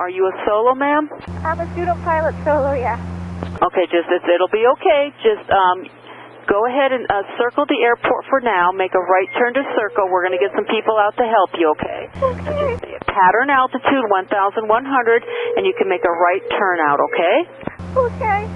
Are you a solo, ma'am? I'm a student pilot solo, yeah. Okay, it'll be okay. Just go ahead and circle the airport for now. Make a right turn to circle. We're going to get some people out to help you, okay? Okay. So just stay at pattern altitude 1,100, and you can make a right turn out, okay? Okay.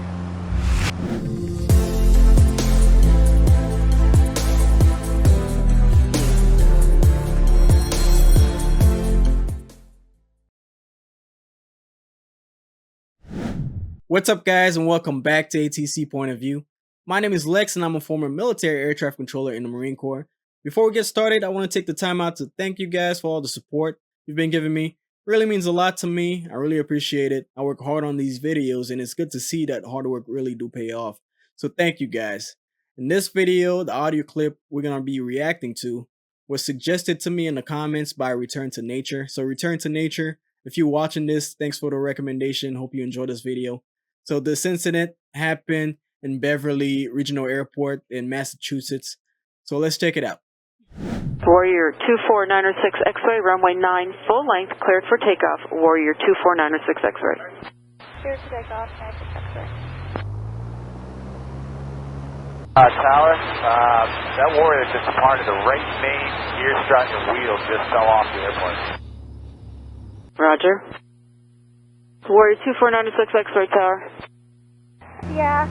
What's up, guys, and welcome back to ATC Point of View. My name is Lex, and I'm a former military air traffic controller in the Marine Corps. Before we get started, I want to take the time out to thank you guys for all the support you've been giving me. It really means a lot to me. I really appreciate it. I work hard on these videos, and it's good to see that hard work really do pay off. So thank you guys. In this video, the audio clip we're going to be reacting to was suggested to me in the comments by Return to Nature. So Return to Nature, if you're watching this, thanks for the recommendation. Hope you enjoyed this video. So this incident happened in Beverly Regional Airport in Massachusetts. So let's check it out. Warrior 24906 X-ray, runway 9, full length, cleared for takeoff. Warrior 24906 X-ray. Clear to take off, X-ray. Tower, that Warrior just departed. The right main gear strut and wheel just fell off the airplane. Roger. Warrior 24906 X-ray tower. Yeah.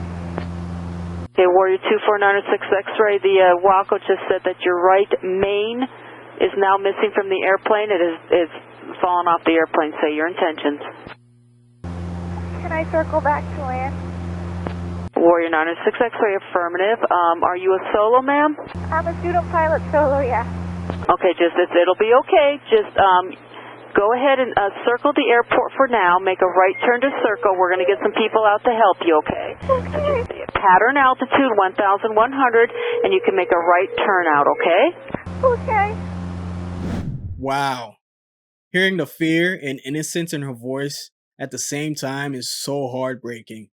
Okay, Warrior 24906 X-ray, the WACO just said that your right main is now missing from the airplane. It is fallen off the airplane. Say your intentions. Can I circle back to land? Warrior 906 X-ray, affirmative. Are you a solo, ma'am? I'm a student pilot solo, yeah. Okay, it'll be okay. Just go ahead and circle the airport for now. Make a right turn to circle. We're going to get some people out to help you, okay? Okay. So just stay at pattern altitude 1,100, and you can make a right turn out, okay? Okay. Wow. Hearing the fear and innocence in her voice at the same time is so heartbreaking.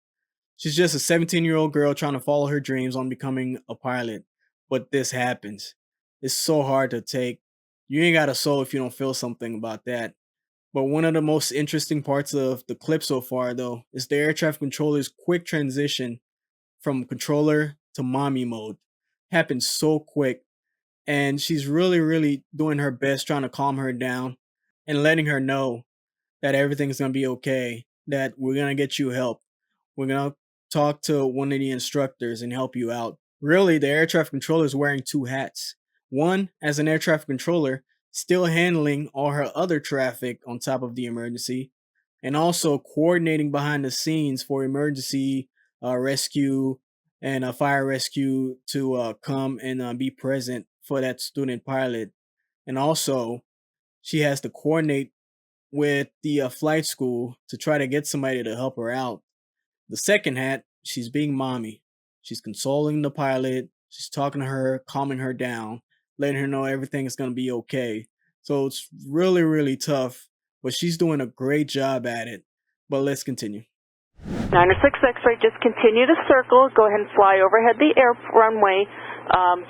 She's just a 17-year-old girl trying to follow her dreams on becoming a pilot, but this happens. It's so hard to take. You ain't got a soul if you don't feel something about that. But one of the most interesting parts of the clip so far, though, is the air traffic controller's quick transition from controller to mommy mode. Happened so quick, and she's really doing her best trying to calm her down and letting her know that everything's going to be okay, that we're going to get you help. We're going to talk to one of the instructors and help you out. Really, the air traffic controller is wearing two hats. One, as an air traffic controller, still handling all her other traffic on top of the emergency, and also coordinating behind the scenes for emergency rescue and fire rescue to come and be present for that student pilot. And also, she has to coordinate with the flight school to try to get somebody to help her out. The second hat, she's being mommy. She's consoling the pilot. She's talking to her, calming her down, letting her know everything is going to be okay. So it's really tough, but she's doing a great job at it. But let's continue. 906 X-ray, just continue to circle. Go ahead and fly overhead the runway,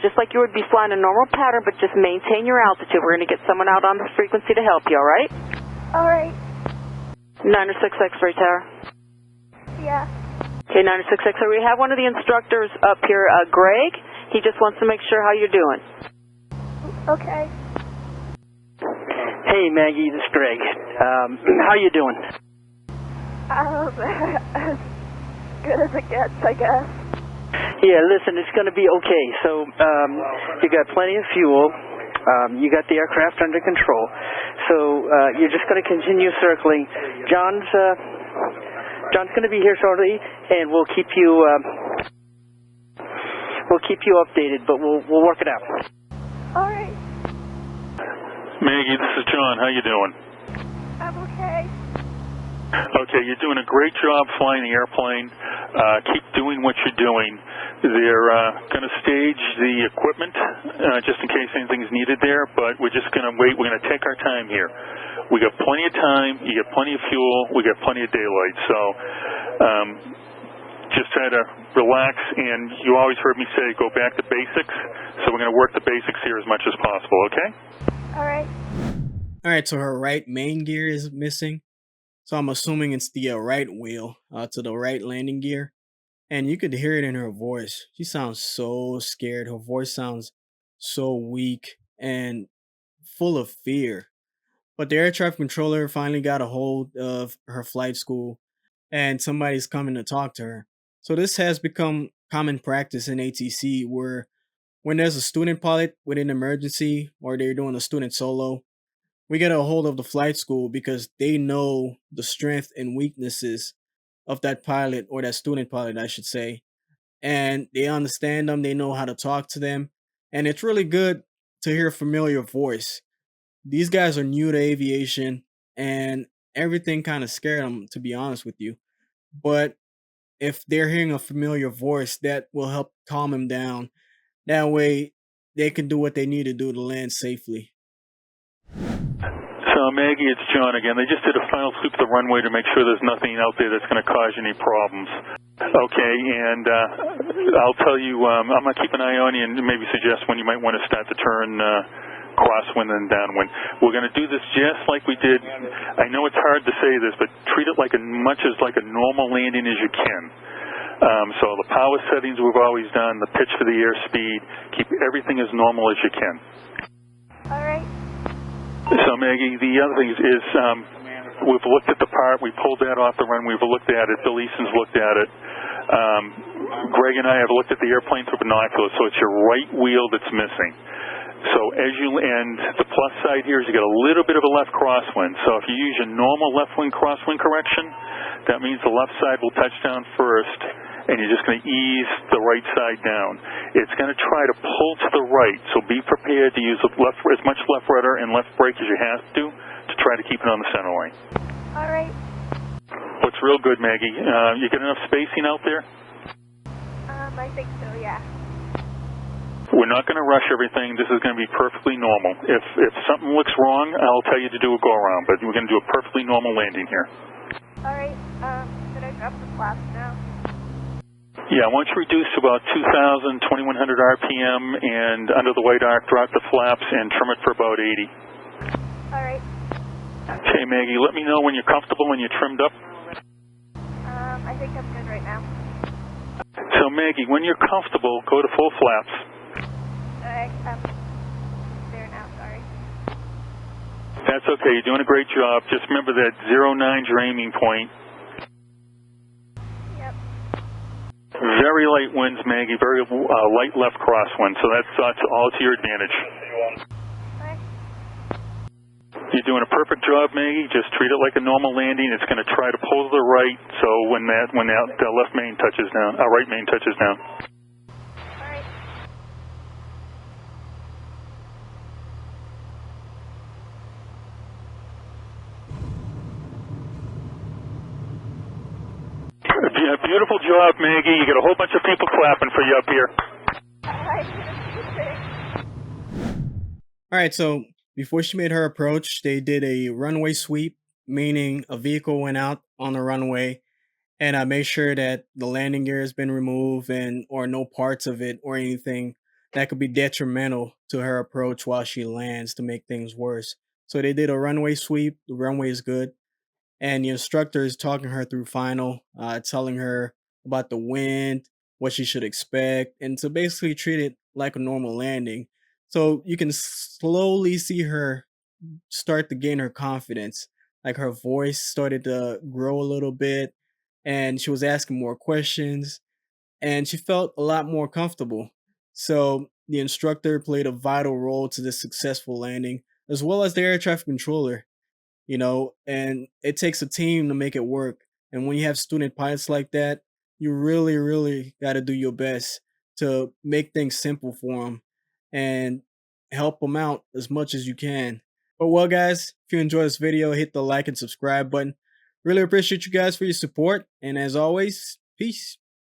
just like you would be flying a normal pattern, but just maintain your altitude. We're going to get someone out on the frequency to help you, all right? All right. 906 X-ray tower. Yeah. Okay, 906 X-ray, we have one of the instructors up here, Greg. He just wants to make sure how you're doing. Okay. Hey Maggie, this is Greg. How you doing? As good as it gets, I guess. Yeah, listen, it's going to be okay. So, you got plenty of fuel. You got the aircraft under control. So, you're just going to continue circling. John's going to be here shortly, and we'll keep you updated. But we'll work it out. All right. Maggie, this is John. How you doing? I'm okay. Okay, you're doing a great job flying the airplane. Keep doing what you're doing. They're going to stage the equipment just in case anything's needed there, but we're just going to wait. We're going to take our time here. We got plenty of time. You got plenty of fuel. We got plenty of daylight. So just try to relax, and you always heard me say go back to basics. So we're going to work the basics here as much as possible, okay? All right. Alright, so her right main gear is missing. So I'm assuming it's the right wheel to the right landing gear. And you could hear it in her voice. She sounds so scared. Her voice sounds so weak and full of fear. But the air traffic controller finally got a hold of her flight school and somebody's coming to talk to her. So this has become common practice in ATC where when there's a student pilot with an emergency or they're doing a student solo, we get a hold of the flight school because they know the strength and weaknesses of that pilot or that student pilot, I should say. And they understand them, they know how to talk to them. And it's really good to hear a familiar voice. These guys are new to aviation and everything kind of scared them, to be honest with you. But if they're hearing a familiar voice, that will help calm them down. That way, they can do what they need to do to land safely. So Maggie, it's John again. They just did a final sweep of the runway to make sure there's nothing out there that's going to cause any problems. Okay, and I'll tell you, I'm going to keep an eye on you and maybe suggest when you might want to start to turn crosswind and downwind. We're going to do this just like we did. I know it's hard to say this, but treat it like much as like a normal landing as you can. So the power settings we've always done, the pitch for the airspeed, keep everything as normal as you can. All right. So Maggie, the other thing is we've looked at the part, we pulled that off the run, we've looked at it, Bill Easton's looked at it. Greg and I have looked at the airplane through binoculars, so it's your right wheel that's missing. So and the plus side here is you get a little bit of a left crosswind. So if you use your normal left wing crosswind correction, that means the left side will touch down first, and you're just going to ease the right side down. It's going to try to pull to the right, so be prepared to use as much left rudder and left brake as you have to try to keep it on the center line. All right. What's real good, Maggie? You get enough spacing out there? I think so, yeah. We're not going to rush everything. This is going to be perfectly normal. If something looks wrong, I'll tell you to do a go-around, but we're going to do a perfectly normal landing here. All right. Should I drop the flaps now? Yeah, once you reduce to about 2,000, 2,100 RPM, and under the white arc, drop the flaps and trim it for about 80. All right. Okay, Maggie, let me know when you're comfortable and you're trimmed up. I think I'm good right now. So, Maggie, when you're comfortable, go to full flaps. I'm there now, sorry. That's okay. You're doing a great job. Just remember that 09's your aiming point. Yep. Very light winds, Maggie. Very light left crosswind. So that's all to your advantage. Okay. You're doing a perfect job, Maggie. Just treat it like a normal landing. It's going to try to pull to the right. So when that left main touches down, right main touches down. Yeah, beautiful job, Maggie. You got a whole bunch of people clapping for you up here. All right, so before she made her approach, they did a runway sweep, meaning a vehicle went out on the runway, and I made sure that the landing gear has been removed or no parts of it or anything that could be detrimental to her approach while she lands to make things worse. So they did a runway sweep. The runway is good. And the instructor is talking her through final, telling her about the wind, what she should expect, and to basically treat it like a normal landing. So you can slowly see her start to gain her confidence. Like her voice started to grow a little bit, and she was asking more questions, and she felt a lot more comfortable. So the instructor played a vital role to this successful landing, as well as the air traffic controller. And it takes a team to make it work. And when you have student pilots like that, you really, really got to do your best to make things simple for them and help them out as much as you can. But well, guys, if you enjoyed this video, hit the like and subscribe button. Really appreciate you guys for your support. And as always, peace.